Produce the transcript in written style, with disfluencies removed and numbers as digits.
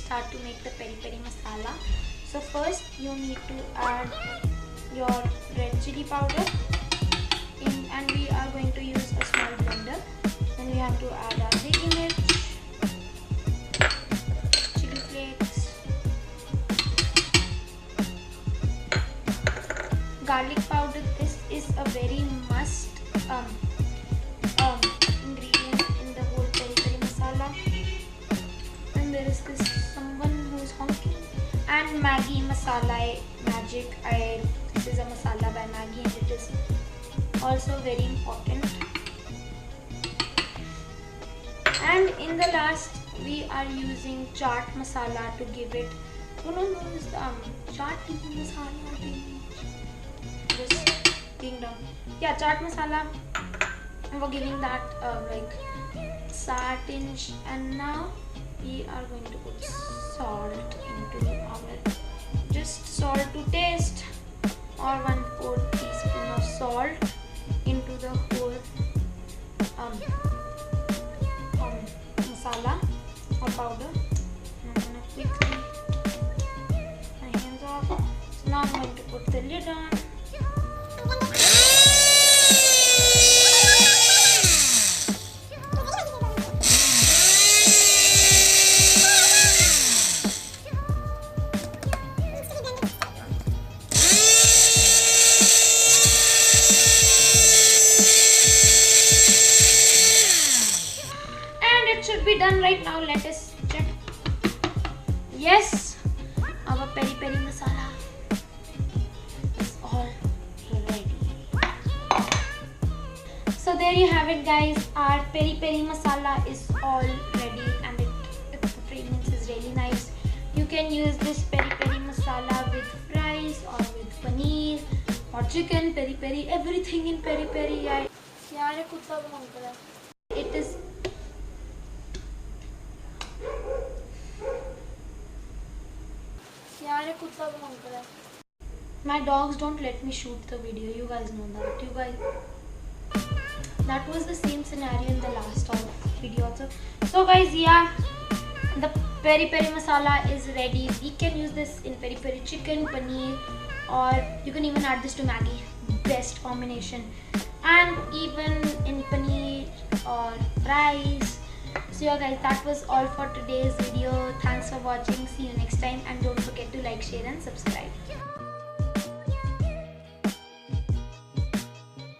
start to make the peri peri masala. So first you need to add your red chili powder in, and we are going to use a small blender. Then we have to add our degi mirch, chili flakes, garlic powder. This is a very must ingredient in the whole peri peri masala. And there is this someone who is honking. And Maggi masala magic. This is a masala by Maggie, and it is also very important. And in the last, we are using chaat masala to give it. Chaat masala. Just being done. Yeah, chaat masala. We're giving that like sartinge, and now we are going to put salt into our, just salt to taste, or 1/4 teaspoon of salt into the whole masala or powder. I'm gonna quickly my hands off. So now I'm going to put the lid on. Should be done right now. Let us check. Yes, our peri peri masala is all ready. So there you have it, guys. Our peri peri masala is all ready, and the fragrance is really nice. You can use this peri peri masala with fries or with paneer or chicken, peri peri, everything in peri peri. It is my dogs don't let me shoot the video. You guys know that. That was the same scenario in the last video also. So guys, yeah, the peri peri masala is ready. We can use this in peri peri chicken, paneer, or you can even add this to Maggie. Best combination. And even in paneer or fries. So yeah guys, that was all for today's video. Thanks for watching. See you next time, and don't forget to like, share and subscribe.